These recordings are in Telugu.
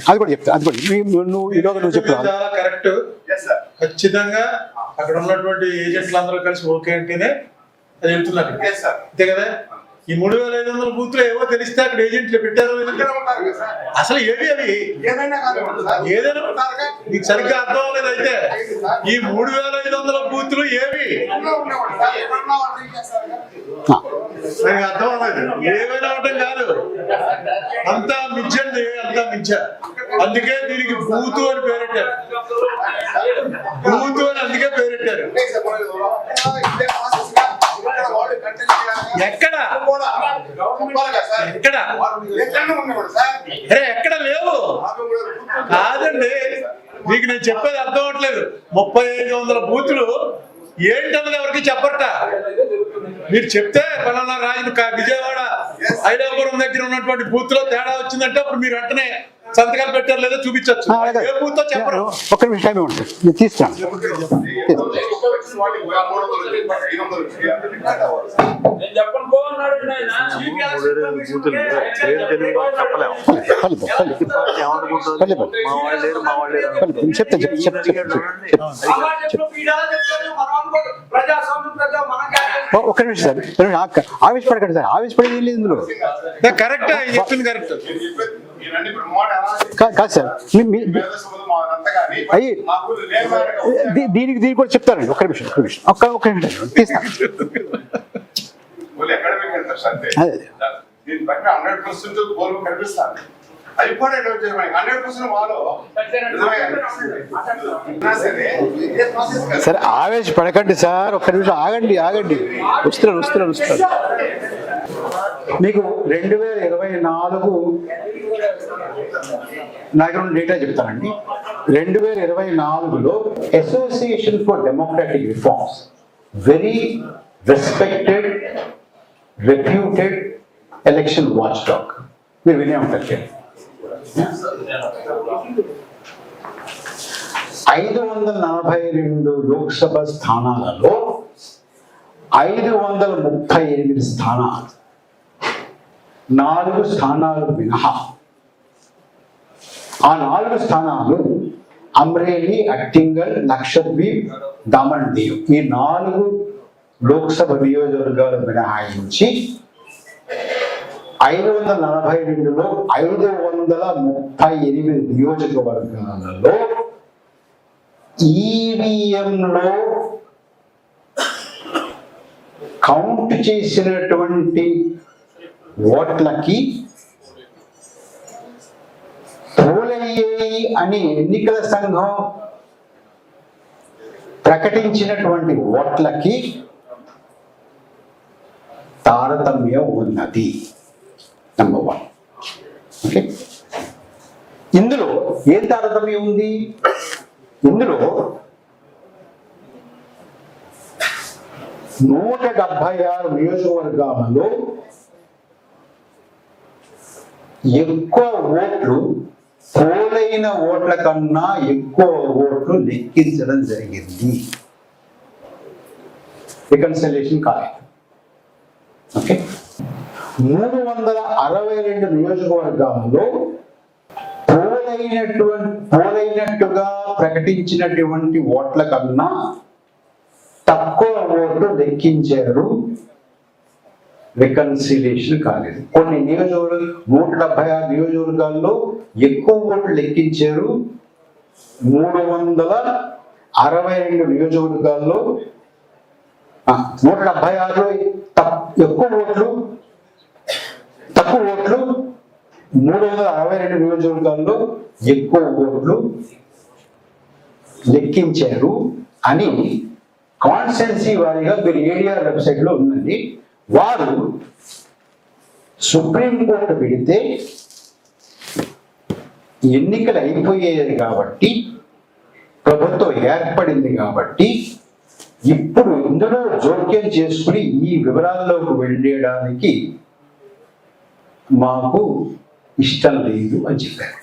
అది కూడా చెప్తా, అది కూడా నువ్వు ఈరోజు నువ్వు చెప్తా. చాలా కరెక్ట్. ఖచ్చితంగా అక్కడ ఉన్నటువంటి ఏజెంట్లు అందరూ కలిసి ఓకే అంటేనే అది వెళ్తున్నారు అంతే కదా. ఈ 3500 బూత్లు ఏవో తెలిస్తే అక్కడ ఏజెంట్లు పెట్టారు అసలు ఏవి అవి ఏదైనా నీకు సరిగ్గా అర్థం అవ్వలేదు. అయితే ఈ 3500 బూత్లు ఏవి సరిగ్గా అర్థం అవ్వలేదు. ఏమైనా అవటం కాదు, అంతా మించండి, అంతా మించా. అందుకే దీనికి బూతు అని పేరెట్టారు, బూతు అని అందుకే పేరెట్టారు. ఎక్కడ ఎక్కడ ఎక్కడ లేవు కాదండి, మీకు నేను చెప్పేది అర్థం అవట్లేదు. 3500 బూతులు ఏంటన్నది ఎవరికి చెప్పరట. మీరు చెప్తే పలానా రాజు విజయవాడ ఐలాపురం దగ్గర ఉన్నటువంటి బూత్ లో తేడా వచ్చిందంటే అప్పుడు మీరు వెంటనే సంతకాలు పెట్టారు లేదా చూపించచ్చు. ఏ బూత్ చెప్పరు. ఒక్క నిమిషం టైం ఉంటుంది, నేను తీస్తాను. ఒక్క నిమిషం సార్, ఆవేశపడకండి సార్, ఆవేశపడేది లేదు ఇందులో. కరెక్ట్ చెప్పింది, కరెక్ట్ కాదు సార్. అయ్యి దీనికి కూడా చెప్తారండి. ఒక్క నిమిషం ఒక్క నిమిషం తీస్తాను. అదే సార్ ఆవేశపడకండి సార్, ఒక్క నిమిషం ఆగండి. వస్తున్నారు. మీకు 2024 నాకు డేటా చెప్తానండి. 2024లో association for democratic reforms, very respected reputed election watchdog, మీరు వినే ఉంటారు. 542 లోక్సభ స్థానాలలో 538 స్థానాలు, 4 స్థానాలు మినహా, ఆ 4 స్థానాలు అమ్రేలీ, అట్టింగల్, లక్షద్వీప్, దమన్ దీవ్, ఈ 4 లోక్సభ నియోజకవర్గాలు మినహాయించి 542లో 538 నియోజకవర్గాలలో ఈవీఎంలో కౌంట్ చేసినటువంటి ఓట్లకి పోలయ్యాయి అని ఎన్నికల సంఘం ప్రకటించినటువంటి ఓట్లకి తారతమ్యం ఉన్నది. నంబర్ 1. ఓకే, ఇందులో ఏం తారతమ్యం ఉంది? ఇందులో 176 నియోజకవర్గాలలో ఎక్కువ ఓట్లు, పోలైన ఓట్ల కన్నా ఎక్కువ ఓట్లు లెక్కించడం జరిగింది. రికన్సిలేషన్ కాలేదు. ఓకే, 362 నియోజకవర్గాలలో పోలైనట్టుగా ప్రకటించినటువంటి ఓట్ల కన్నా తక్కువ ఓట్లు లెక్కించారు. రికన్సిలేషన్ కాలేదు. కొన్ని 176 నియోజకవర్గాల్లో ఎక్కువ ఓట్లు లెక్కించారు. 362 నియోజకవర్గాల్లో 176లో ఎక్కువ ఓట్లు, తక్కువ ఓట్లు, 362 నియోజకవర్గాల్లో ఎక్కువ ఓట్లు లెక్కించారు అని కాన్స్టిట్యున్సీ వారీగా మీరు ఏడీఆర్ వెబ్సైట్ లో ఉందండి. వారు సుప్రీంకోర్టు పెడితే ఎన్నికలు అయిపోయేది కాబట్టి, ప్రభుత్వం ఏర్పడింది కాబట్టి, ఇప్పుడు ఇందులో జోక్యం చేసుకుని ఈ వివరాల్లోకి వెళ్ళడానికి మాకు ఇష్టం లేదు అని చెప్పారు.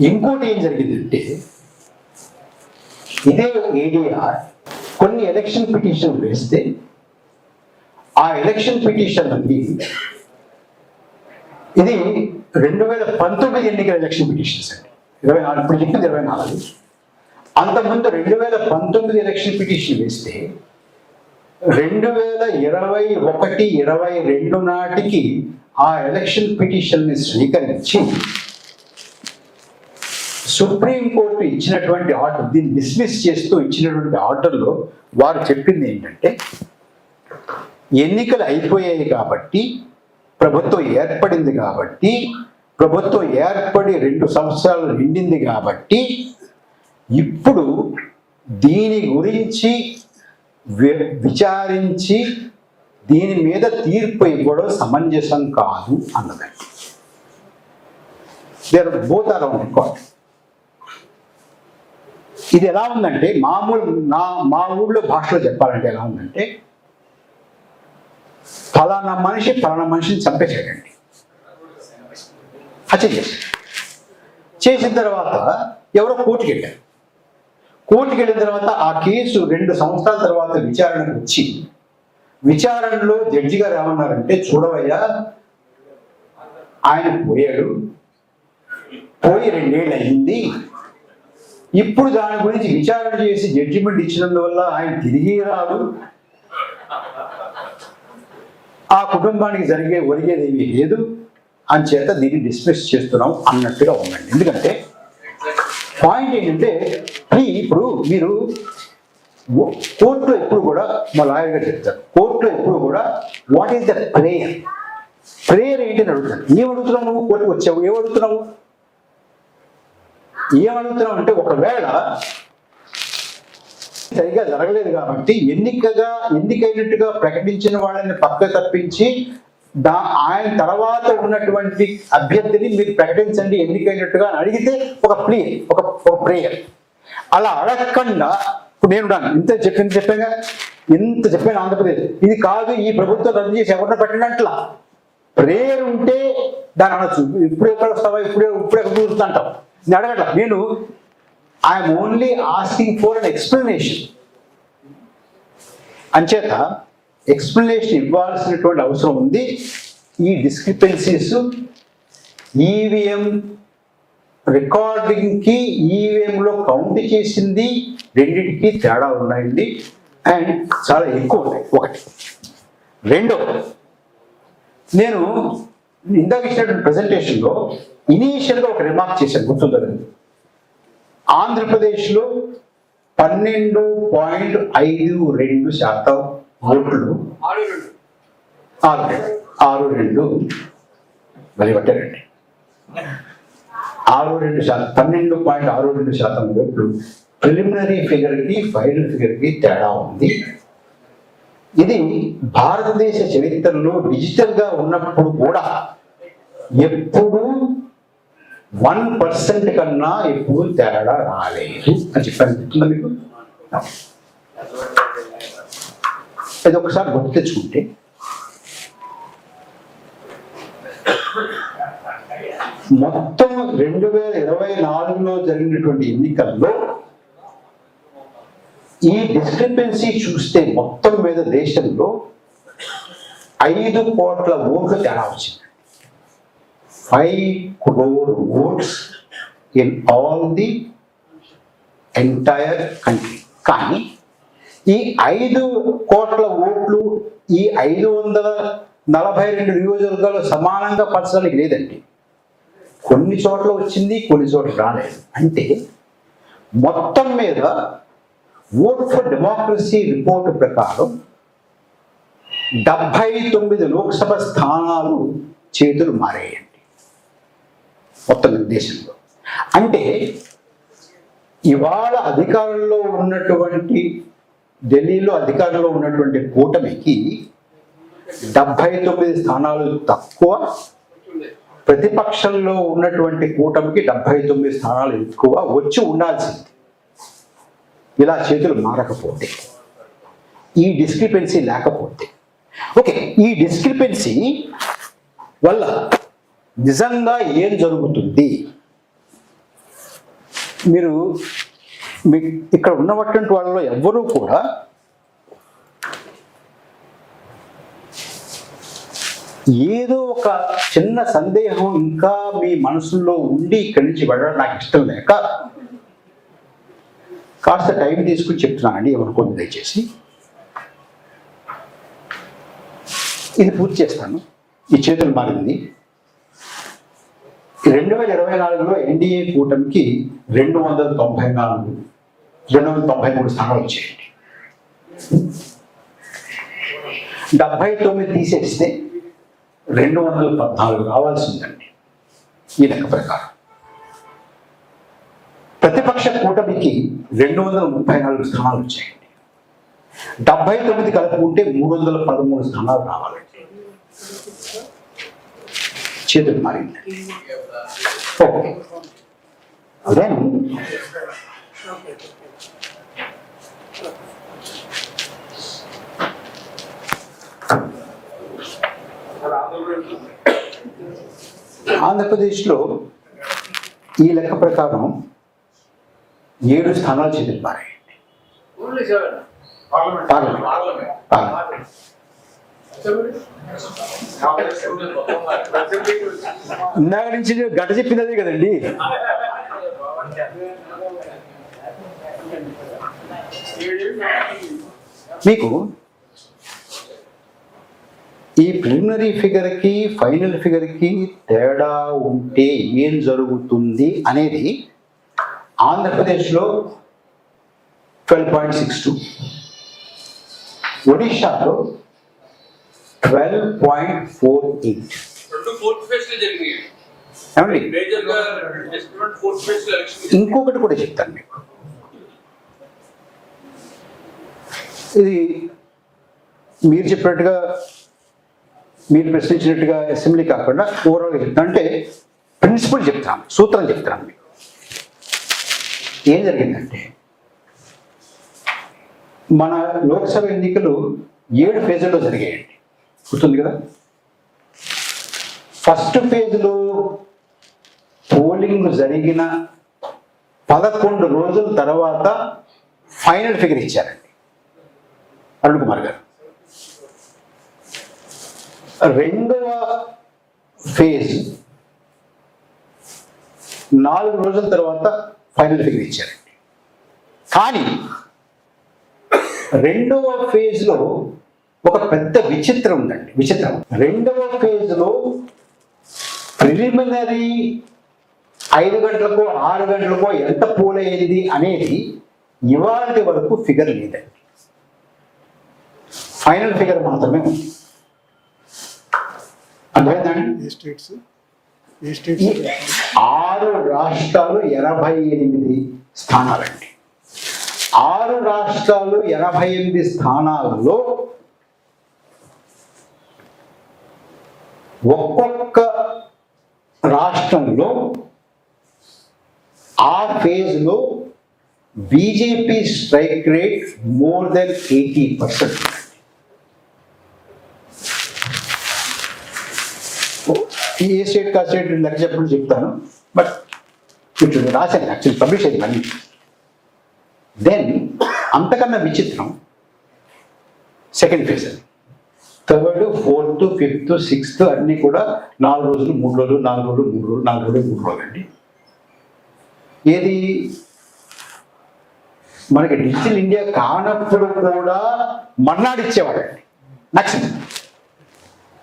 ఇంకోటి ఏం జరిగిందంటే, ఇదే ఏడీఆర్ కొన్ని ఎలక్షన్ పిటిషన్ వేస్తే ఆ ఎలక్షన్ పిటిషన్ అండి, ఇది 2019 ఎన్నికల ఎలక్షన్ పిటిషన్స్ అండి. 24 ఇప్పుడు చెప్పింది 24. అంతకుముందు 2019 ఎలక్షన్ పిటిషన్ వేస్తే 2021-22 నాటికి ఆ ఎలక్షన్ పిటిషన్ని స్వీకరించి సుప్రీంకోర్టు ఇచ్చినటువంటి ఆర్డర్, దీన్ని డిస్మిస్ చేస్తూ ఇచ్చినటువంటి ఆర్డర్లో వారు చెప్పింది ఏంటంటే, ఎన్నికలు అయిపోయాయి కాబట్టి, ప్రభుత్వం ఏర్పడింది కాబట్టి, ప్రభుత్వం ఏర్పడి 2 సంవత్సరాలు నిండింది కాబట్టి, ఇప్పుడు దీని గురించి విచారించి దీని మీద తీర్పు ఇవ్వడం సమంజసం కాదు అన్నదండి. There both are on record. ఇది ఎలా ఉందంటే, మా ఊళ్ళో భాషలో చెప్పాలంటే ఎలా ఉందంటే, ఫలానా మనిషిని చంపేశాడండి, హత్య చేసిన తర్వాత ఎవరో కోర్టుకి వెళ్ళారు. కోర్టుకి వెళ్ళిన తర్వాత ఆ కేసు 2 సంవత్సరాల తర్వాత విచారణకు వచ్చి, విచారణలో జడ్జి గారు ఏమన్నారంటే, చూడవయ్యా, ఆయన పోయి 2 ఏళ్ళు అయింది, ఇప్పుడు దాని గురించి విచారణ చేసి జడ్జిమెంట్ ఇచ్చినందువల్ల ఆయన తిరిగి రాదు, ఆ కుటుంబానికి ఒరిగేది ఏమీ లేదు, అంచేత దీన్ని డిస్మిస్ చేస్తున్నాం అన్నట్టుగా ఉందండి. ఎందుకంటే పాయింట్ ఏంటంటే, ఇప్పుడు మీరు కోర్టులో ఎప్పుడు కూడా, మా లాయర్ గారు చెప్తారు, కోర్టులో ఎప్పుడు కూడా వాట్ ఈస్ ద ప్రేయర్ ఏంటి అని అడుగుతారు. ఏమడుగుతున్నావు నువ్వు? కోర్టుకు వచ్చావు, ఏమడుగుతున్నావు అంటే, ఒకవేళ సరిగా జరగలేదు కాబట్టి ఎన్నికైనట్టుగా ప్రకటించిన వాళ్ళని పక్క తప్పించి ఆయన తర్వాత ఉన్నటువంటి అభ్యర్థిని మీరు ప్రకటించండి ఎన్నికైనట్టుగా అని అడిగితే ఒక ప్రేయర్. అలా అడగకుండా, ఇప్పుడు నేను ఇంత చెప్పాను ఆంధ్రప్రదేశ్, ఇది కాదు, ఈ ప్రభుత్వం రద్దు చేసి ఎవరిని పెట్టినట్లా ప్రేయర్ ఉంటే దాన్ని అనొచ్చు. ఇప్పుడు ఎక్కడ వస్తావా, ఇప్పుడు ఎక్కడ కూర్చుంటాం, నేను అడగట్లా. నేను I'm only asking for an explanation. అంచేత ఎక్స్ప్లెనేషన్ ఇవ్వాల్సినటువంటి అవసరం ఉంది. ఈ డిస్క్రిపెన్సీస్ ఈవీఎం రికార్డింగ్కి, ఈవీఎంలో కౌంట్ చేసింది రెండింటికి తేడా ఉన్నాయండి, అండ్ చాలా ఎక్కువ ఉన్నాయి. ఒకటి. రెండో, నేను ఇందాక ఇచ్చినటువంటి ప్రజెంటేషన్లో ఇనీషియల్గా ఒక రిమార్క్ చేశాను, గుర్తుందని. ఆంధ్రప్రదేశ్లో 12.52% ఓట్లు, 62 వెలిపట్టారండి. 12.62% ఓట్లు ప్రిలిమినరీ ఫిగర్కి ఫైనల్ ఫిగర్కి తేడా ఉంది. ఇది భారతదేశ చరిత్రలో డిజిటల్గా ఉన్నప్పుడు కూడా ఎప్పుడు 1% కన్నా ఎప్పుడు తేడా రాలేదు అని చెప్పాను. గుర్తుందా మీకు? ఇది ఒకసారి గుర్తు తెచ్చుకుంటే, మొత్తం 2024లో జరిగినటువంటి ఎన్నికల్లో ఈ డిస్క్రిపెన్సీ చూస్తే మొత్తం మీద దేశంలో 5 కోట్ల ఓట్లు తేడా వచ్చింది. 5 crore votes in all the entire country. కానీ ఈ 5 కోట్ల ఓట్లు ఈ 542 నియోజకవర్గాలు సమానంగా పంచడానికి లేదండి. కొన్ని చోట్ల వచ్చింది, కొన్ని చోట్ల రాలేదు. అంటే మొత్తం మీద ఓట్ ఫర్ డెమోక్రసీ రిపోర్ట్ ప్రకారం 79 లోక్సభ స్థానాలు చేతులు మారేయండి మొత్తం దేశంలో. అంటే ఇవాళ అధికారంలో ఉన్నటువంటి, ఢిల్లీలో అధికారంలో ఉన్నటువంటి కూటమికి 79 స్థానాలు తక్కువ, ప్రతిపక్షంలో ఉన్నటువంటి కూటమికి 79 స్థానాలు ఎక్కువ వచ్చి ఉండాల్సింది. ఇలా చేతులు మారకపోతే, ఈ డిస్క్రిపెన్సీ లేకపోతే. ఓకే, ఈ డిస్క్రిపెన్సీ వల్ల నిజంగా ఏం జరుగుతుంది? మీరు ఇక్కడ ఉన్నటువంటి వాళ్ళలో ఎవ్వరూ కూడా ఏదో ఒక చిన్న సందేహం ఇంకా మీ మనసులో ఉండి ఇక్కడి నుంచి వెళ్ళడం నాకు ఇష్టం లేక కాస్త టైం తీసుకుని చెప్తున్నానండి, ఏమనుకోండి దయచేసి. ఇది పూర్తి చేస్తాను. ఈ చేతులు మారింది. 2024లో ఎన్డీఏ కూటమికి 293 స్థానాలు వచ్చాయండి. 79 తీసేస్తే 214 రావాల్సిందండి ఈ లెక్క ప్రకారం. ప్రతిపక్ష కూటమికి 234 స్థానాలు వచ్చాయండి. 79 కలుపుకుంటే 313 స్థానాలు రావాలండి. చేతులు మారింది. ఓకే, దెన్ ఆంధ్రప్రదేశ్లో ఈ లెక్క ప్రకారం 7 స్థానాలు చేతులు మారాయండి. పార్లమెంట్. ఇందాక నుంచి గట చెప్పింది కదండి. మీకు ఈ ప్రిలిమినరీ ఫిగర్కి ఫైనల్ ఫిగర్కి తేడా ఉంటే ఏం జరుగుతుంది అనేది ఆంధ్రప్రదేశ్లో 12.62, ఒడిశాలో 12.48. ఇంకొకటి కూడా చెప్తాను మీకు. ఇది మీరు చెప్పినట్టుగా, మీరు ప్రశ్నించినట్టుగా అసెంబ్లీ కాకుండా ఓవరాల్గా చెప్తాను. అంటే ప్రిన్సిపల్ చెప్తాను, సూత్రం చెప్తాను మీకు. ఏం జరిగిందంటే, మన లోక్సభ ఎన్నికలు 7 ఫేజుల్లో జరిగాయండి, గుర్తుంది కదా. ఫస్ట్ ఫేజ్లో పోలింగ్ జరిగిన 11 రోజుల తర్వాత ఫైనల్ ఫిగర్ ఇచ్చారండి అరుణ్ కుమార్ గారు. రెండవ ఫేజ్ 4 రోజుల తర్వాత ఫైనల్ ఫిగర్ ఇచ్చారండి. కానీ రెండవ ఫేజ్లో ఒక పెద్ద విచిత్రం ఉందండి. రెండవ ఫేజ్లో ప్రిలిమినరీ 5 గంటలకో 6 గంటలకో ఎంత పోల్ అయింది అనేది ఇవాళ వరకు ఫిగర్ లేదండి. ఫైనల్ ఫిగర్ మాత్రమే ఉంది. అర్థమైందండి? 6 రాష్ట్రాలు 88 స్థానాలండి. 6 రాష్ట్రాలు 88 స్థానాలలో ఒక్కొక్క రాష్ట్రంలో ఆ ఫేజ్లో BJP strike rate more than 80%. ఏ స్టేట్ కా స్టేట్ లెక్క చెప్పడం చెప్తాను, బట్ ఇటు రాశాను, యాక్చువల్లీ పబ్లిష్ అయింది మళ్ళీ. దెన్ అంతకన్నా విచిత్రం సెకండ్ ఫేజ్. అది 3rd, 4th, 5th, 6th అన్నీ కూడా 4 రోజులు 3 రోజులు 4 రోజులు 3 రోజులు 4 రోజులు 3 రోజులు అండి. ఏది మనకి డిజిటల్ ఇండియా కానప్పుడు కూడా మర్నాడు ఇచ్చేవాడండి నక్సల్.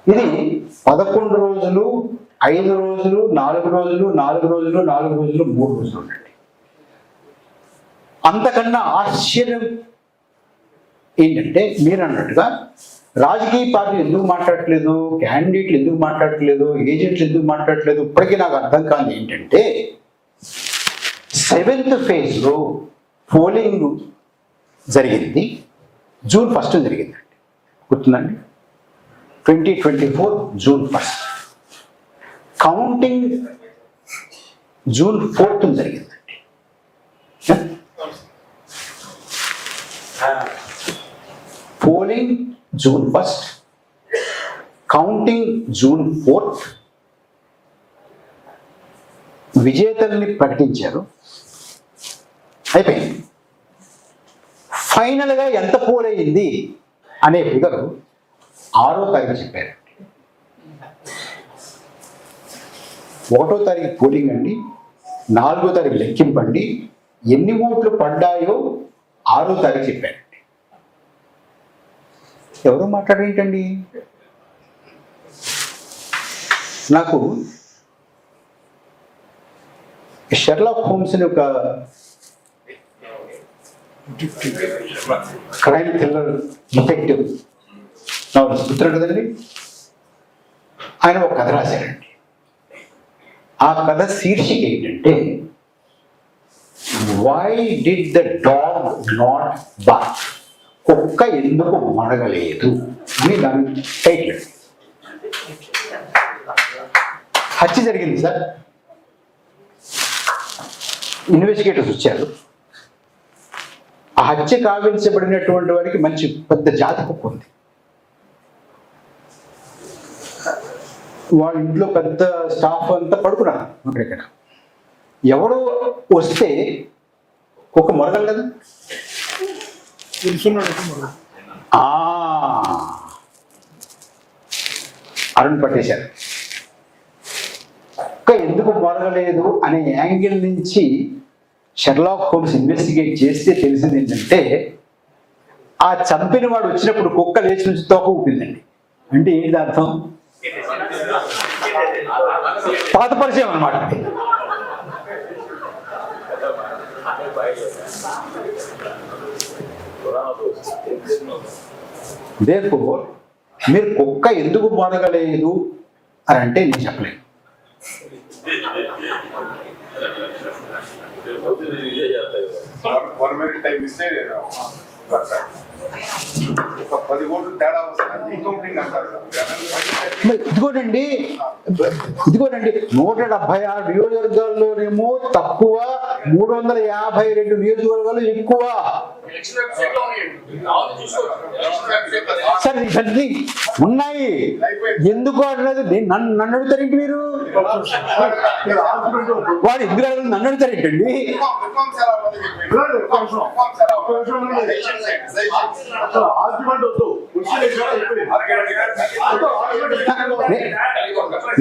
ఇది 11 రోజులు 5 రోజులు 4 రోజులు 4 రోజులు 4 రోజులు 3 రోజులు ఉండండి. అంతకన్నా ఆశ్చర్యం ఏంటంటే, మీరు అన్నట్టుగా రాజకీయ పార్టీలు ఎందుకు మాట్లాడట్లేదు, క్యాండిడేట్లు ఎందుకు మాట్లాడట్లేదు, ఏజెంట్లు ఎందుకు మాట్లాడట్లేదు, ఇప్పటికీ నాకు అర్థం కాదు. ఏంటంటే 7th ఫేజ్లో పోలింగ్ జరిగింది, June 1st జరిగిందండి, గుర్తుందండి. 2024 June 1st. Counting June 4th జరిగిందండి. Polling June 1st, counting June 4th. విజేతల్ని ప్రకటించారు, అయిపోయింది. ఫైనల్గా ఎంత పోల్ అయింది అనే ఫిగరు 6వ తారీఖు చెప్పారండి. 1వ తారీఖు పోలింగ్ అండి, 4వ తారీఖు లెక్కింపండి, ఎన్ని ఓట్లు పడ్డాయో 6వ తారీఖు చెప్పారండి. ఎవరో మాట్లాడేంటండి? నాకు షెర్లాక్ హోమ్స్ అని ఒక క్రైమ్ థ్రిల్లర్ డిటెక్టివ్ నవల పుత్రుడు కదండి, ఆయన ఒక కథ రాశాడండి. ఆ కథ శీర్షిక ఏంటంటే why did the dog not bark, కుక్క ఎందుకు మొరగలేదు అని దాని టైటిల్. హత్య జరిగింది సార్, ఇన్వెస్టిగేటర్స్ వచ్చారు. ఆ హత్య కావించబడినటువంటి వారికి మంచి పెద్ద జాతి కుక్క ఉంది. వాళ్ళ ఇంట్లో పెద్ద స్టాఫ్ అంతా పడుకున్నారు అక్కడిక్కడ. ఎవడో వస్తే కుక్క మొరగలు కదా, అరుణ్ పట్టేశారు. కుక్క ఎందుకు మొరగలేదు అనే యాంగిల్ నుంచి షెర్లాక్ హోమ్స్ ఇన్వెస్టిగేట్ చేస్తే తెలిసింది ఏంటంటే ఆ చంపిన వాడు వచ్చినప్పుడు కుక్క లేచి నుంచి తోక ఊపిందండి. అంటే ఏంటి అర్థం? పాత పరిచయం అన్నమాట. Therefore, మీరు కుక్క ఎందుకు మొరగలేదు అని అంటే నేను చెప్పలేను. ఇదిగోనండి 176 నియోజకవర్గాల్లోనేమో తక్కువ, 352 నియోజకవర్గాలు ఎక్కువ. సరే ఇవన్నీ ఉన్నాయి, ఎందుకు అడగలేదు? నన్ను అడుగుతారేంటి మీరు? వాడు ఎందుకు అడగలేదు నన్ను అడుగుతారేంటండి?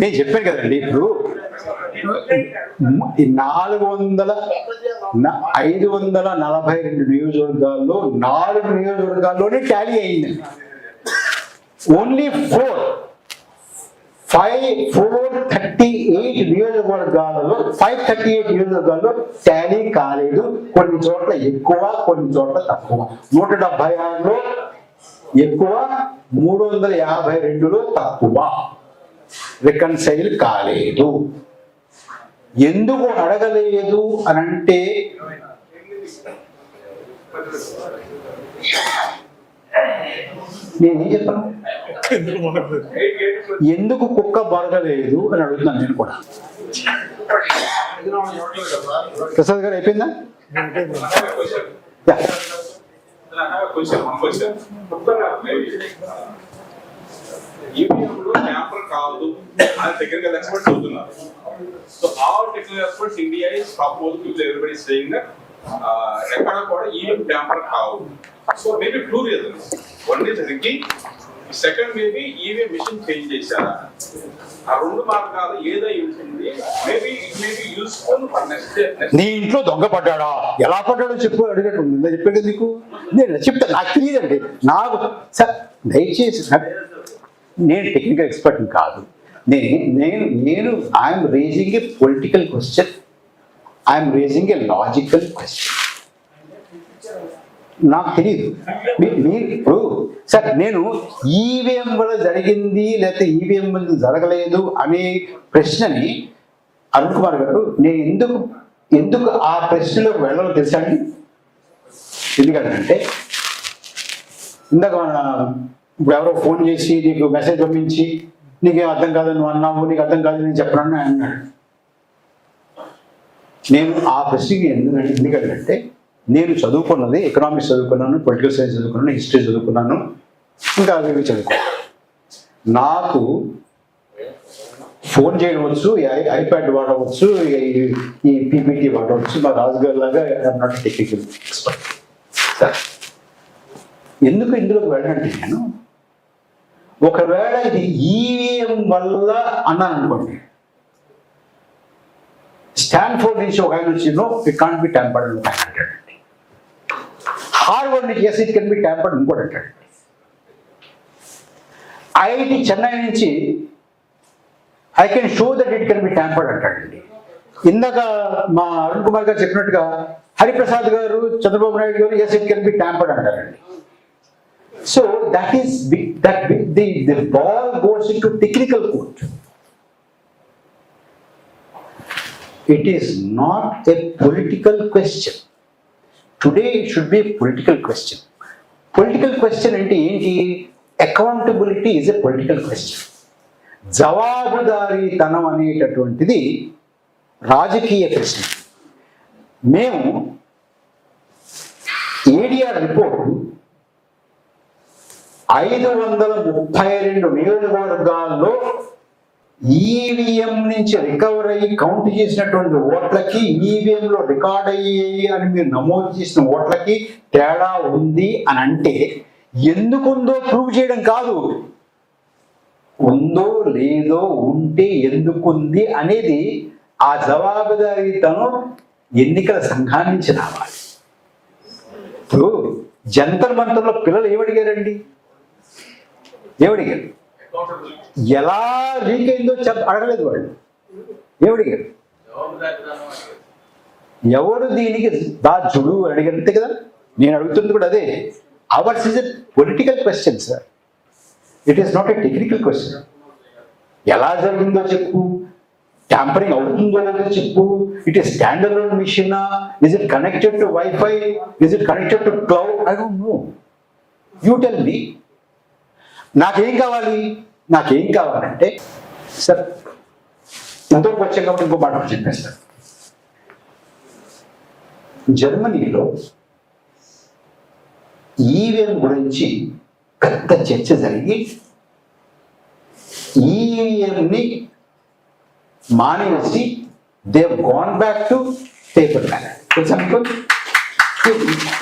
నేను చెప్పాను కదండి, ఇప్పుడు 542 నియోజకవర్గాల్లో 4 నియోజకవర్గాల్లోనే టాలీ అయిందండి. ఓన్లీ 538 నియోజకవర్గాల్లో టాలీ కాలేదు. కొన్ని చోట్ల ఎక్కువ, కొన్ని చోట్ల తక్కువ. 176లో ఎక్కువ, 352లో తక్కువ. రికన్సైల్ కాలేదు. ఎందుకు అడగలేదు అని అంటే నేనేం చెప్పాను? ఎందుకు కుక్క బొరగలేదు అని అడుగుతున్నాను నేను కూడా. ప్రసాద్ గారు అయిపోయిందా? ఈవీఎంలో ట్యాంపర్ కాదు అని టెక్నికల్ ఎక్స్పర్ట్స్ చెబుతున్నారు. So all technical experts India is propose people everybody saying that ఎక్కడ కూడా ఈవీఎం ట్యాంపర్ కాదు. So maybe 2 reasons. One is rigging, second maybe EVM machine change చేశారా. ఆ 2 మార్గాలు ఏదై ఉంటుంది. Maybe it may be useful for next. నీ ఇంట్లో దొంగ పడ్డాడా, ఎలా పడ్డాడో చెప్పు అడిగట్టు ఉందా? చెప్పాడు నీకు, నేను చెప్తా. నాకు తెలియదండి. నాకు సార్ దయచేసి, నేను టెక్నికల్ ఎక్స్పర్ట్ కాదు. నేను I'm raising a political question, I'm raising a logical question. నాకు తెలియదు. మీరు ఇప్పుడు సార్ నేను ఈవీఎం వల్ల జరిగింది లేకపోతే ఈవీఎం వల్ల జరగలేదు అనే ప్రశ్నని అరుణ్ కుమార్ గారు నేను ఎందుకు ఆ ప్రశ్నలోకి వెళ్ళాలో తెలుసా అండి? ఎందుకంటే ఇందాక ఇప్పుడు ఎవరో ఫోన్ చేసి నీకు మెసేజ్ పంపించి నీకేం అర్థం కాదని నువ్వు అన్నావు, నీకు అర్థం కాదు నేను చెప్పనని అన్నాడు. నేను ఆ ప్రశ్నకి ఎందుకంటే నేను చదువుకున్నది ఎకనామిక్స్ చదువుకున్నాను, పొలిటికల్ సైన్స్ చదువుకున్నాను, హిస్టరీ చదువుకున్నాను, ఇంకా అవి చదువుకున్నాను. నాకు ఫోన్ చేయడం వచ్చు, ఐప్యాడ్ వాడవచ్చు, ఈ పీపీటీ వాడవచ్చు. మా రాజుగారి లాగా నాట్ టెక్నికల్ ఎక్స్పర్ట్. సార్ ఎందుకు ఇందులోకి వెళ్ళంటే నేను ఒకవేళ ఇది ఈవీఎం వల్ల అన్నాను అనుకోండి, స్టాన్ఫోర్డ్ నుంచి ఒక ఆయన వచ్చి no it can't be tampered అని అంటాడండి. హార్వర్డ్ నుంచి yes it can be tampered ఇంకోటి అంటాడండి. ఐఐటి చెన్నై నుంచి I can show that it can be tampered అంటాడండి. ఇందాక మా అరుణ్ కుమార్ గారు చెప్పినట్టుగా హరిప్రసాద్ గారు, చంద్రబాబు నాయుడు గారు yes it can be tampered అంటారండి. So that is the ball goes into technical court. It is not a political question. Today it should be a political question. Political question అంటే ఏంటి? Accountability is a political question. జవాబుదారీతనం అనేటటువంటిది రాజకీయ ప్రశ్న. మేము ఏడిఆర్ రిపోర్టు 532 నియోజకవర్గాల్లో ఈవీఎం నుంచి రికవర్ అయ్యి కౌంట్ చేసినటువంటి ఓట్లకి ఈవీఎంలో రికార్డ్ అయ్యాయి అని మీరు నమోదు చేసిన ఓట్లకి తేడా ఉంది అని అంటే ఎందుకుందో ప్రూవ్ చేయడం కాదు, ఉందో లేదో ఉంటే ఎందుకుంది అనేది ఆ జవాబుదారీతనం ఎన్నికల సంఘాన్ని నుంచి రావాలి. ఇప్పుడు జంతర్ మంతర్లో పిల్లలు ఏమడిగారండి? ఏమడిగారు? ఎలా లీక్ అయిందో అడగలేదు వాళ్ళు. ఏమడిగారు? ఎవరు దీనికి బాధ్యుడు అని అడిగారు, అంతే కదా. నేను అడుగుతుంది కూడా అదే. Ours is a political question sir, it is not a technical question. ఎలా జరిగిందో చెప్పు, ట్యాంపరింగ్ అవుతుందో లేదో చెప్పు. ఇట్ ఈస్ స్టాండ్ అలోన్ మిషనా, is it connected to wifi, is it connected to cloud? I don't know, you tell me. నాకేం కావాలంటే సార్, ఇంతవరకు వచ్చాం కాబట్టి ఇంకో మాట చెప్పేస్తాను. జర్మనీలో ఈవీఎం గురించి పెద్ద చర్చ జరిగి ఈవీఎంని మానేసి they gone back to paper ballot.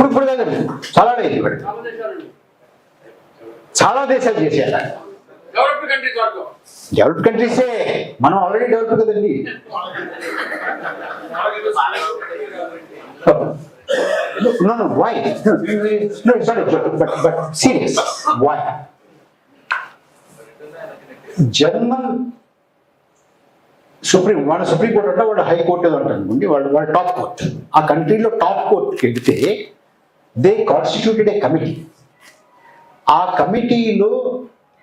ఇప్పుడు కాదండి, చాలా చాలా దేశాలు చేసేయాలి. డెవలప్డ్ కంట్రీసే, మనం ఆల్రెడీ డెవలప్ కదండి. No, why? No, sorry, but serious. Why? German మన సుప్రీం కోర్టు అంటే వాడు హై కోర్టు ఏదో అంటారు, వాళ్ళ టాప్ కోర్ట్. ఆ కంట్రీలో టాప్ కోర్టుకి వెళ్తే దే కాన్స్టిట్యూటెడ్ ఏ కమిటీ. ఆ కమిటీలో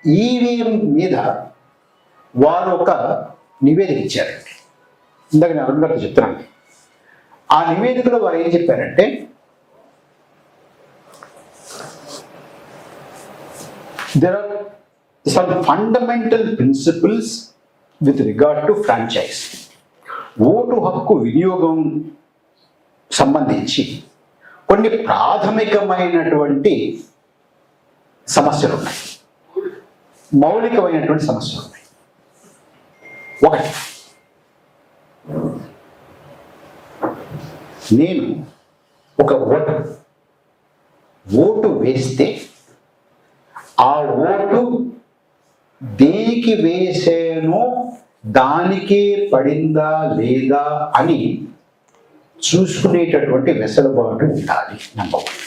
ఈవీఎం మీద వారు ఒక నివేదిక ఇచ్చారండి. ఇందాక నేను అరుణ్ గారితో చెప్తున్నాను. ఆ నివేదికలో వారు ఏం చెప్పారంటే, there are some fundamental principles with regard to franchise. Vote హక్కు వినియోగం సంబంధించి కొన్ని ప్రాథమికమైనటువంటి సమస్యలు ఉన్నాయి, మౌలికమైనటువంటి సమస్యలు ఉన్నాయి. ఒకటి, నేను ఒక ఓటు వేస్తే ఆ ఓటు దేనికి వేసానో దానికే పడిందా లేదా అని చూసుకునేటటువంటి వెసులుబాటు ఉండాలి. నెంబర్ 1.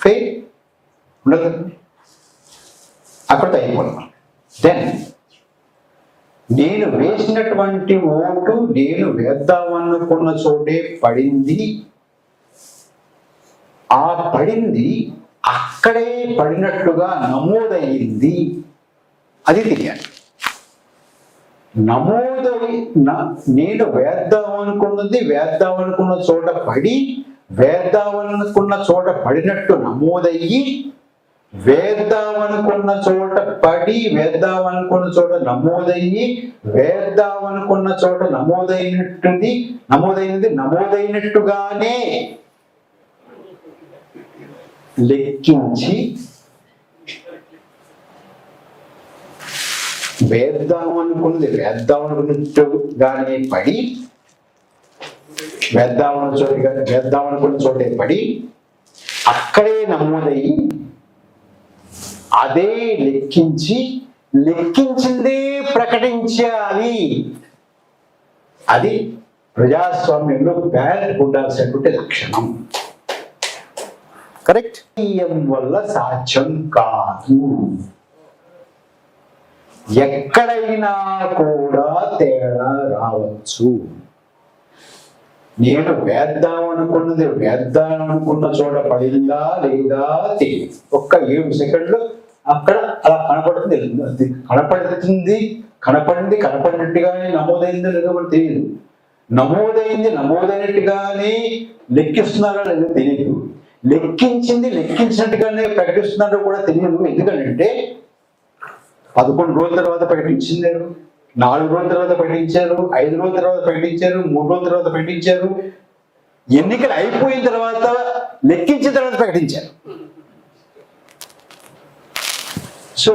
ఫెయిల్ ఉండదు, అక్కడితో అయిపోయింది. దెన్ నేను వేసినటువంటి ఓటు నేను వేద్దామనుకున్న చోటే పడింది, ఆ పడింది అక్కడే పడినట్టుగా నమోదయ్యింది, అది తెలియాలి. నేను వేద్దామనుకున్న చోట పడి, వేద్దామనుకున్న చోట పడినట్టు నమోదయ్యి, వేద్దామనుకున్న చోట పడి, వేద్దామనుకున్న చోట నమోదయ్యి, వేద్దామనుకున్న చోట నమోదైనట్టుగానే లెక్కించి, వేద్దామనుకున్నట్టుగానే పడి, వేద్దామనుకున్న చోటే పడి అక్కడే నమోదయ్యి అదే లెక్కించిందే ప్రకటించాలి. అది ప్రజాస్వామ్యంలో బ్యాలెట్ ఉండాల్సినటువంటి లక్షణం. కరెక్ట్. ఈఎం వల్ల సాధ్యం కాదు. ఎక్కడైనా కూడా తేడా రావచ్చు. నేను వేద్దాం అనుకున్న చోట పడిందా లేదా తెలియదు. ఒక్క 7 సెకండ్లు అక్కడ అలా కనపడినట్టుగానే నమోదైందో లేదో కూడా తెలియదు. నమోదైనట్టుగానే లెక్కిస్తున్నారో లేదో తెలియదు. లెక్కించినట్టుగానే ప్రకటిస్తున్నారో కూడా తెలియదు. ఎందుకంటే 11 రోజుల తర్వాత ప్రకటించారు, 4 రోజుల తర్వాత ప్రకటించారు, 5 రోజుల తర్వాత ప్రకటించారు, 3 రోజుల తర్వాత ప్రకటించారు, ఎన్నికలు అయిపోయిన తర్వాత లెక్కించిన తర్వాత ప్రకటించారు. సో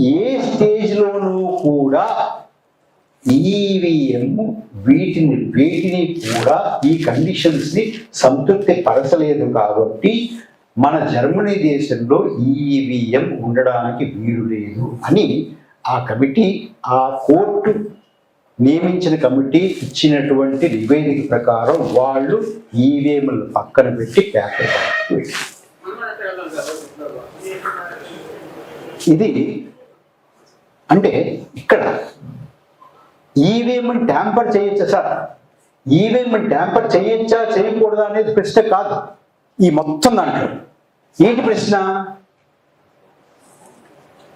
ఏ స్టేజ్లోనూ కూడా ఈవీఎం వీటిని కూడా ఈ కండిషన్స్ని సంతృప్తి పరచలేదు. కాబట్టి మన జర్మనీ దేశంలో ఈవీఎం ఉండడానికి వీలు లేదు అని ఆ కమిటీ, ఆ కోర్టు నియమించిన కమిటీ ఇచ్చినటువంటి నివేదిక ప్రకారం వాళ్ళు ఈవీఎంలు పక్కన పెట్టి పేపర్ ఇది అంటే ఇక్కడ ఈవీఎం ట్యాంపర్ చేయొచ్చా సార్, ఈవీఎం ట్యాంపర్ చేయొచ్చా చేయకూడదా అనేది ప్రశ్న కాదు. ఈ మొత్తం దాంట్లో ఏంటి ప్రశ్న?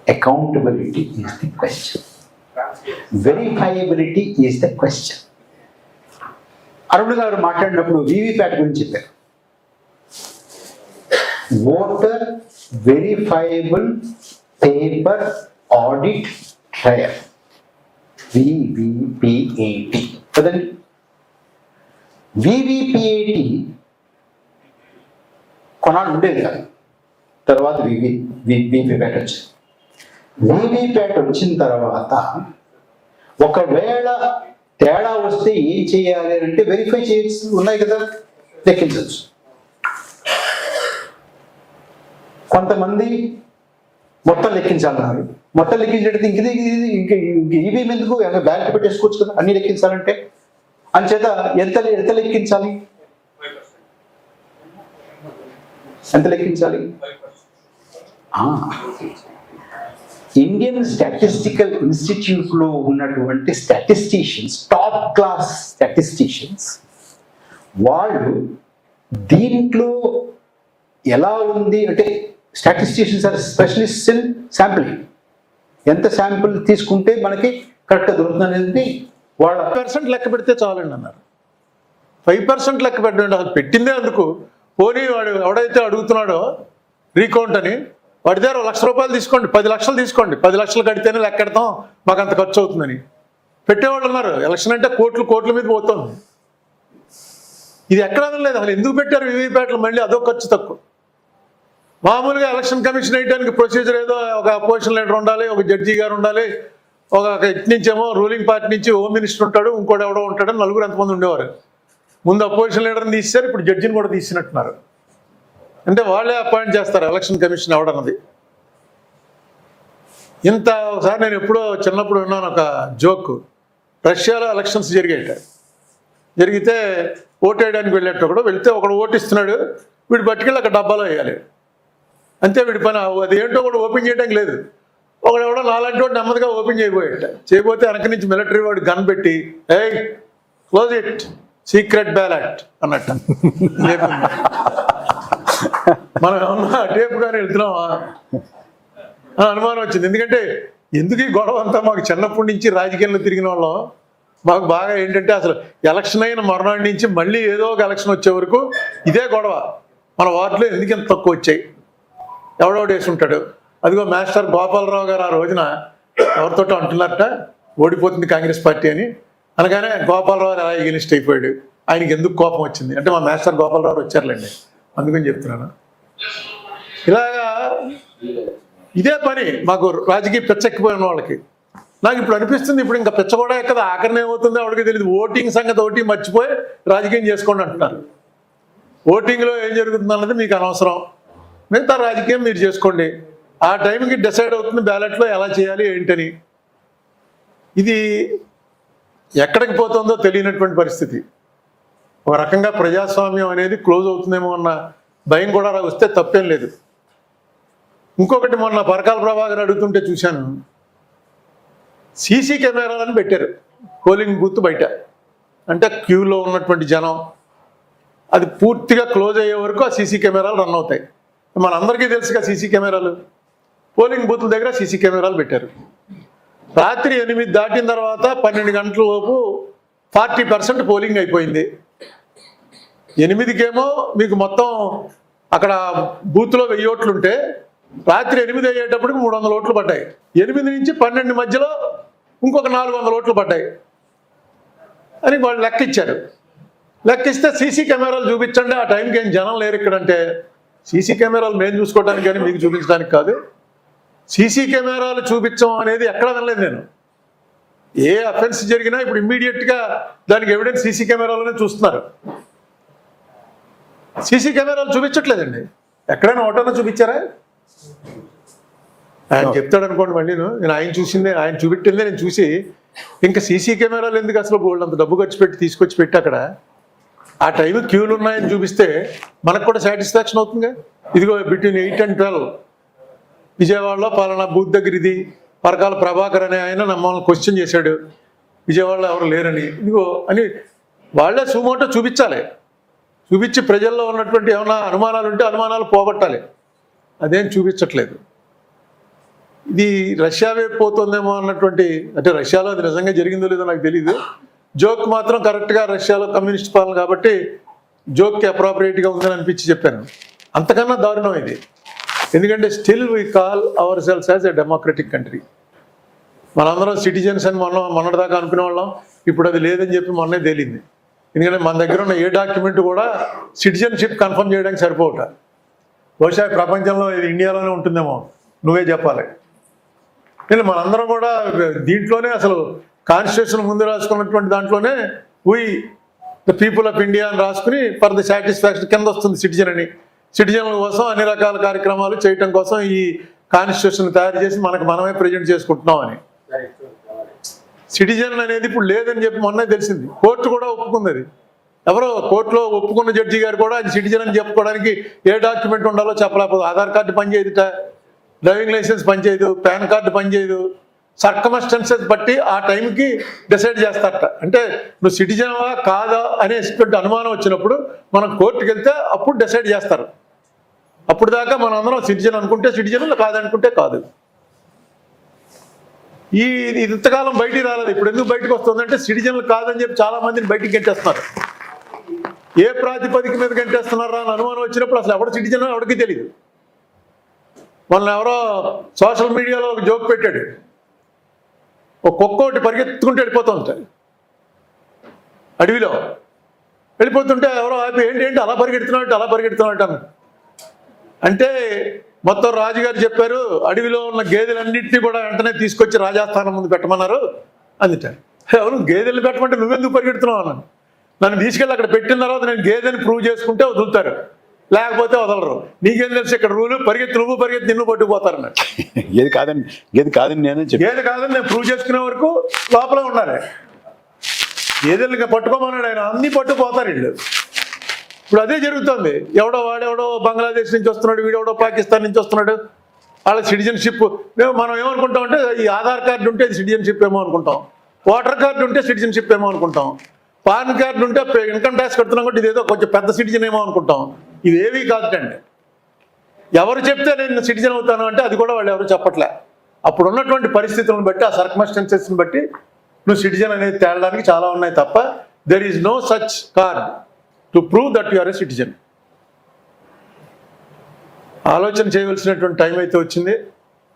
Accountability is the question, verifiability is the question. Arun గారు మాట్లాడినప్పుడు వీవీప్యాట్ గురించి చెప్పారు. Voter verifiable paper audit trail, VVPAT కదండి. VVPAT కొనాడు ఉండేది కాదు, తర్వాత VVPAT వచ్చింది. VVPAT వచ్చిన తర్వాత ఒకవేళ తేడా వస్తే ఏం చేయాలి అంటే వెరిఫై చేయొచ్చు, ఉన్నాయి కదా, లెక్కించవచ్చు. కొంతమంది మొత్తం లెక్కించాలన్నారు. మొత్తం లెక్కించేటది ఇంక ఈవీఎం ఎందుకు బ్యాలెట్ పెట్టేసుకోవచ్చు కదా అన్ని లెక్కించాలంటే. అంచేత ఎంత లెక్కించాలి, ఎంత లెక్కించాలి? ఇండియన్ స్టాటిస్టికల్ ఇన్స్టిట్యూట్లో ఉన్నటువంటి స్టాటిస్టిషియన్స్, టాప్ క్లాస్ స్టాటిస్టిషియన్స్, వాళ్ళు దీంట్లో ఎలా ఉంది అంటే statisticians are specialist in sampling. ఎంత శాంపుల్ తీసుకుంటే మనకి కరెక్ట్గా దొరుకుతుంది అనేది వాళ్ళ 5% లెక్క పెడితే చాలండి అన్నారు. 5% లెక్క పెట్టండి, అసలు పెట్టిందే అందుకు. పోనీ వాడు ఎవడైతే అడుగుతున్నాడో రీకౌంట్ అని, వాడి దగ్గర 1,00,000 రూపాయలు తీసుకోండి, 10 లక్షలు తీసుకోండి, 10 లక్షలు కడితేనే లెక్కెడతాం, మాకు అంత ఖర్చు అవుతుందని పెట్టేవాళ్ళు ఉన్నారు. ఎలక్షన్ అంటే కోట్ల మీద పోతుంది. ఇది ఎక్కడ లేదు. అసలు ఎందుకు పెట్టారు వీవీప్యాట్లు? మళ్ళీ అదో ఖర్చు తక్కువ. మామూలుగా ఎలక్షన్ కమిషన్ వేయడానికి ప్రొసీజర్ ఏదో ఒక అపోజిషన్ లీడర్ ఉండాలి, ఒక జడ్జి గారు ఉండాలి, ఒక ఇటు నుంచేమో రూలింగ్ పార్టీ నుంచి హోమ్ మినిస్టర్ ఉంటాడు, ఇంకోటి ఎవడో ఉంటాడు, నలుగురు ఎంతమంది ఉండేవారు. ముందు అపోజిషన్ లీడర్ని తీశారు, ఇప్పుడు జడ్జిని కూడా తీసినట్టున్నారు. అంటే వాళ్ళే అపాయింట్ చేస్తారు ఎలక్షన్ కమిషన్ ఎవడన్నది. ఒకసారి నేను ఎప్పుడో చిన్నప్పుడు విన్నాను ఒక జోక్. రష్యాలో ఎలక్షన్స్ జరిగితే ఓటు వేయడానికి వెళ్తే ఒకడు ఓటిస్తున్నాడు, వీడు పట్టుకెళ్ళి అక్కడ డబ్బాలో వేయాలి అంతే. వీడి పని అదేంటో కూడా ఓపెన్ చేయడానికి లేదు. ఒకడెవడో నాలాంటి వాడు నెమ్మదిగా ఓపెన్ చేయబోతే వెనక నుంచి మిలిటరీ వాడు గన్ పెట్టి క్లోజ్ ఇట్, సీక్రెట్ బ్యాలెట్ అన్నట్టు. మనం ఏమన్నా టేపు కానీ వెళ్తున్నామా అని అనుమానం వచ్చింది. ఎందుకంటే ఎందుకు ఈ గొడవ అంతా? మాకు చిన్నప్పటి నుంచి రాజకీయాల్లో తిరిగిన వాళ్ళం మాకు బాగా ఏంటంటే అసలు ఎలక్షన్ అయిన మరునాడు నుంచి మళ్ళీ ఏదో ఒక ఎలక్షన్ వచ్చే వరకు ఇదే గొడవ. మన వార్డులో ఎందుకు ఇంత తక్కువ వచ్చాయి, ఎవడోడు వేసుంటాడు. అదిగో మాస్టర్ గోపాలరావు గారు ఆ రోజున ఎవరితోటో అంటున్నారట ఓడిపోతుంది కాంగ్రెస్ పార్టీ అని అనగానే గోపాలరావు అలా ఎగనిస్ట్ అయిపోయాడు. ఆయనకి ఎందుకు కోపం వచ్చింది అంటే మా మాస్టర్ గోపాలరావు వచ్చారులేండి, అందుకని చెప్తున్నాను. ఇలాగా ఇదే పని మాకు రాజకీయ పెచ్చెక్కిపోయిన వాళ్ళకి. నాకు ఇప్పుడు అనిపిస్తుంది, ఇప్పుడు ఇంకా పెచ్చ కూడా ఎక్కదా, ఆఖరిని ఏమవుతుందో ఎవరికి తెలియదు. ఓటింగ్ సంగతి ఒకటి మర్చిపోయి రాజకీయం చేసుకోండి అంటున్నారు. ఓటింగ్లో ఏం జరుగుతుంది అన్నది మీకు అనవసరం, మిగతా రాజకీయం మీరు చేసుకోండి. ఆ టైంకి డిసైడ్ అవుతుంది బ్యాలెట్లో ఎలా చేయాలి ఏంటని. ఇది ఎక్కడికి పోతుందో తెలియనటువంటి పరిస్థితి. ఒక రకంగా ప్రజాస్వామ్యం అనేది క్లోజ్ అవుతుందేమో అన్న భయం కూడా వస్తే తప్పేం లేదు. ఇంకొకటి మొన్న పరకాల ప్రభాకర్ అడుగుతుంటే చూశాను, సీసీ కెమెరాలను పెట్టారు పోలింగ్ బూత్ బయట. అంటే క్యూలో ఉన్నటువంటి జనం అది పూర్తిగా క్లోజ్ అయ్యే వరకు ఆ సీసీ కెమెరాలు రన్ అవుతాయి. మనందరికీ తెలుసుగా సీసీ కెమెరాలు. పోలింగ్ బూత్ల దగ్గర సీసీ కెమెరాలు పెట్టారు. రాత్రి 8 దాటిన తర్వాత 12 గంటల లోపు 40% పోలింగ్ అయిపోయింది. 8కేమో మీకు మొత్తం అక్కడ బూత్లో 1000 ఓట్లు ఉంటే రాత్రి 8 అయ్యేటప్పటికి 300 ఓట్లు పడ్డాయి. 8 నుంచి 12 మధ్యలో ఇంకొక 400 ఓట్లు పడ్డాయి అని వాళ్ళు లెక్కిచ్చారు. లెక్కిస్తే సీసీ కెమెరాలు చూపించండి, ఆ టైంకి ఏం జనం లేరు ఇక్కడంటే, సీసీ కెమెరాలు మేము చూసుకోవడానికి కానీ మీకు చూపించడానికి కాదు. సీసీ కెమెరాలు చూపించడం అనేది ఎక్కడ వినలేదు నేను. ఏ అఫెన్స్ జరిగినా ఇప్పుడు ఇమ్మీడియట్గా దానికి ఎవిడెన్స్ సీసీ కెమెరాలోనే చూస్తున్నారు. సీసీ కెమెరాలు చూపించట్లేదండి. ఎక్కడైనా ఓటర్లో చూపించారా? ఆయన చెప్తాడు అనుకోండి, మళ్ళీ నేను ఆయన చూసిందే, ఆయన చూపెట్టిందే నేను చూసి ఇంకా సీసీ కెమెరాలు ఎందుకు అసలు బోల్డ్ అంత డబ్బు ఖర్చు పెట్టి తీసుకొచ్చి పెట్టి అక్కడ ఆ టైం క్యూలు ఉన్నాయని చూపిస్తే మనకు కూడా సాటిస్ఫాక్షన్ అవుతుందిగా. ఇదిగో బిట్వీన్ 8 and 12 విజయవాడలో పలానా బూత్ దగ్గర ఇది పరకాల ప్రభాకర్ అనే ఆయన మమ్మల్ని క్వశ్చన్ చేశాడు, విజయవాడలో ఎవరు లేరని. ఇదిగో అని వాళ్ళే సుమోటో చూపించాలి. చూపించి ప్రజల్లో ఉన్నటువంటి ఏమైనా అనుమానాలు ఉంటే అనుమానాలు పోగొట్టాలి. అదేం చూపించట్లేదు. ఇది రష్యా వైపు పోతుందేమో అన్నటువంటి, అంటే రష్యాలో అది నిజంగా జరిగిందో లేదో నాకు తెలియదు. జోక్ మాత్రం కరెక్ట్గా రష్యాలో కమ్యూనిస్ట్ పాలన కాబట్టి జోక్కి అప్రాపరియేట్గా ఉందని అనిపించి చెప్పాను. అంతకన్నా దారుణం ఇది. ఎందుకంటే still we call ourselves as a democratic country. మనందరం సిటిజన్స్ అని మొన్నటిదాకా అనుకునే వాళ్ళం, ఇప్పుడు అది లేదని చెప్పి మొన్నే తేలింది. ఎందుకంటే మన దగ్గర ఉన్న ఏ డాక్యుమెంట్ కూడా సిటిజన్షిప్ కన్ఫర్మ్ చేయడానికి సరిపోవట. బహుశా ప్రపంచంలో ఇది ఇండియాలోనే ఉంటుందేమో, నువ్వే చెప్పాలి. నేను మనందరం కూడా దీంట్లోనే అసలు కాన్స్టిట్యూషన్ ముందు రాసుకున్నటువంటి దాంట్లోనే we the people of India అని రాసుకుని ఫర్ ది సాటిస్ఫాక్షన్ కింద వస్తుంది సిటిజన్ అని. సిటిజన్ల కోసం అన్ని రకాల కార్యక్రమాలు చేయటం కోసం ఈ కాన్స్టిట్యూషన్ తయారు చేసి మనకు మనమే ప్రజెంట్ చేసుకుంటున్నాం అని. సిటిజన్ అనేది ఇప్పుడు లేదని చెప్పి మొన్నే తెలిసింది. కోర్టు కూడా ఒప్పుకుంది. అది ఎవరో కోర్టులో ఒప్పుకున్న జడ్జి గారు కూడా అది సిటిజన్ అని చెప్పుకోవడానికి ఏ డాక్యుమెంట్ ఉండాలో చెప్పలేకపోతే, ఆధార్ కార్డు పనిచేయదుట, డ్రైవింగ్ లైసెన్స్ పనిచేయదు, పాన్ కార్డు పనిచేయదు. సర్కమస్టెన్సెస్ బట్టి ఆ టైంకి డిసైడ్ చేస్తారట. అంటే నువ్వు సిటిజన్వా కాదా అనేటువంటి అనుమానం వచ్చినప్పుడు మనం కోర్టుకి వెళ్తే అప్పుడు డిసైడ్ చేస్తారు. అప్పుడు దాకా మనం అందరం సిటిజన్ అనుకుంటే సిటిజన్, కాదనుకుంటే కాదు. ఇంతకాలం బయటికి రాలేదు. ఇప్పుడు ఎందుకు బయటకు వస్తుందంటే సిటిజన్లు కాదని చెప్పి చాలా మందిని బయటికి గంటేస్తున్నారు. ఏ ప్రాతిపదిక మీద గంటేస్తున్నారా అని అనుమానం వచ్చినప్పుడు అసలు ఎవడు సిటిజన్ ఎవరికి తెలియదు. మొన్న ఎవరో సోషల్ మీడియాలో ఒక జోక్ పెట్టాడు, ఒక కుక్క ఒకటి పరిగెత్తుకుంటూ వెళ్ళిపోతూ ఉంటాయి అడవిలో. వెళ్ళిపోతుంటే ఎవరో ఆపి ఏంటి అలా పరిగెడుతున్నాడు అన్న. అంటే మొత్తం రాజుగారు చెప్పారు, అడవిలో ఉన్న గేదెలన్నింటినీ కూడా వెంటనే తీసుకొచ్చి రాజాస్థానం ముందు పెట్టమన్నారు అందుట. ఎవరు గేదెలు పెట్టమంటే నువ్వెందుకు పరిగెడుతున్నావు అన్నాను. నన్ను తీసుకెళ్ళి అక్కడ పెట్టిన తర్వాత నేను గేదెని ప్రూవ్ చేసుకుంటే వదులుతారు, లేకపోతే వదలరు. నీకేం తెలుసు ఇక్కడ రూలు, నువ్వు పరిగెత్తి నిన్ను పట్టుకుపోతారన్నాడు. గేదె కాదని నేను ప్రూవ్ చేసుకునే వరకు లోపలే ఉండాలి. గేదెలు పట్టుకోమన్నాడు ఆయన, అన్ని పట్టుకుపోతారు వీళ్ళు. ఇప్పుడు అదే జరుగుతుంది. వాడెవడో బంగ్లాదేశ్ నుంచి వస్తున్నాడు, వీడెవడో పాకిస్తాన్ నుంచి వస్తున్నాడు. వాళ్ళ సిటిజన్షిప్ మనం ఏమనుకుంటాం అంటే ఈ ఆధార్ కార్డు ఉంటే ఇది సిటిజన్షిప్ ఏమో అనుకుంటాం, ఓటర్ కార్డు ఉంటే సిటిజన్షిప్ ఏమో అనుకుంటాం, పాన్ కార్డు ఉంటే ఇన్కమ్ ట్యాక్స్ కడుతున్నాం కాబట్టి ఇదేదో కొంచెం పెద్ద సిటిజన్ ఏమో అనుకుంటాం. ఇవేవీ కాదుటండి. ఎవరు చెప్తే నేను సిటిజన్ అవుతాను అంటే అది కూడా వాళ్ళు ఎవరు చెప్పట్లే. అప్పుడు ఉన్నటువంటి పరిస్థితులను బట్టి, ఆ సర్కమస్టెన్సెస్ని బట్టి నువ్వు సిటిజన్ అనేది తేలడానికి చాలా ఉన్నాయి తప్ప there is no such card to prove that you are a citizen. ఆలోచన చేయవలసినటువంటి టైం అయితే వచ్చింది.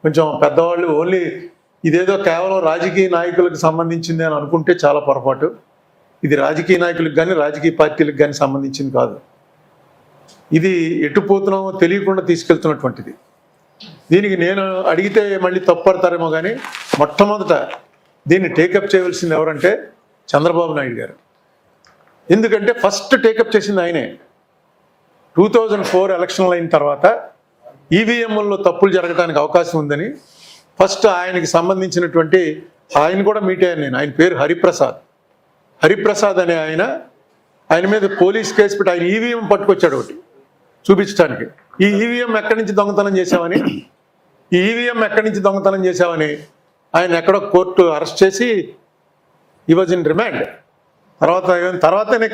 కొంచెం పెద్దవాళ్ళు ఓన్లీ ఇదేదో కేవలం రాజకీయ నాయకులకు సంబంధించింది అని అనుకుంటే చాలా పొరపాటు. ఇది రాజకీయ నాయకులకు కానీ రాజకీయ పార్టీలకు కానీ సంబంధించింది కాదు. ఇది ఎటు పోతున్నామో తెలియకుండా తీసుకెళ్తున్నటువంటిది. దీనికి నేను అడిగితే మళ్ళీ తప్పుపడతారేమో కానీ మొట్టమొదట దీన్ని టేకప్ చేయవలసింది ఎవరంటే చంద్రబాబు నాయుడు గారు. ఎందుకంటే ఫస్ట్ టేకప్ చేసింది ఆయనే. 2004 ఎలక్షన్లు అయిన తర్వాత ఈవీఎంలలో తప్పులు జరగడానికి అవకాశం ఉందని ఫస్ట్ ఆయనకి సంబంధించినటువంటి, ఆయన కూడా మీట్ అయ్యాను నేను, ఆయన పేరు హరిప్రసాద్. హరిప్రసాద్ అనే ఆయన మీద పోలీస్ కేసు పెట్టి ఆయన ఈవీఎం పట్టుకొచ్చాడు ఒకటి చూపించడానికి. ఈ ఈవీఎం ఎక్కడి నుంచి దొంగతనం చేశామని ఆయన ఎక్కడో కోర్టు అరెస్ట్ చేసి ఈ వాజ్ ఇన్ రిమాండ్. తర్వాతనే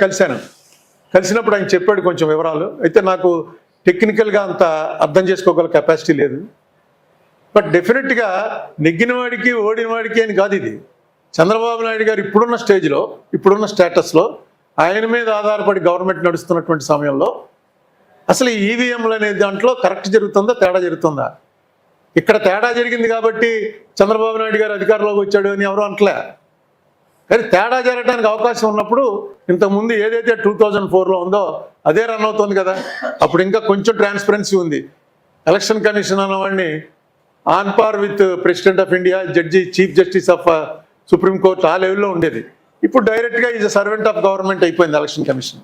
కలిసినప్పుడు ఆయన చెప్పాడు కొంచెం వివరాలు. అయితే నాకు టెక్నికల్గా అంత అర్థం చేసుకోగల కెపాసిటీ లేదు. బట్ డెఫినెట్గా నెగ్గినవాడికి ఓడినవాడికి అని కాదు ఇది. చంద్రబాబు నాయుడు గారు ఇప్పుడున్న స్టేజ్లో, ఇప్పుడున్న స్టేటస్లో ఆయన మీద ఆధారపడి గవర్నమెంట్ నడుస్తున్నటువంటి సమయంలో అసలు ఈ ఈవీఎంలు అనే దాంట్లో కరెక్ట్ జరుగుతుందా, తేడా జరుగుతుందా? ఇక్కడ తేడా జరిగింది కాబట్టి చంద్రబాబు నాయుడు గారు అధికారంలోకి వచ్చాడు అని ఎవరు అంటలే. కానీ తేడా జరగడానికి అవకాశం ఉన్నప్పుడు ఇంతకుముందు ఏదైతే 2004లో ఉందో అదే రన్ అవుతుంది కదా. అప్పుడు ఇంకా కొంచెం ట్రాన్స్పరెన్సీ ఉంది. ఎలక్షన్ కమిషన్ అన్నవాడిని on par with president of India, chief justice of supreme court ఆ లెవెల్లో ఉండేది. ఇప్పుడు డైరెక్ట్గా is a servant of government అయిపోయింది ఎలక్షన్ కమిషన్.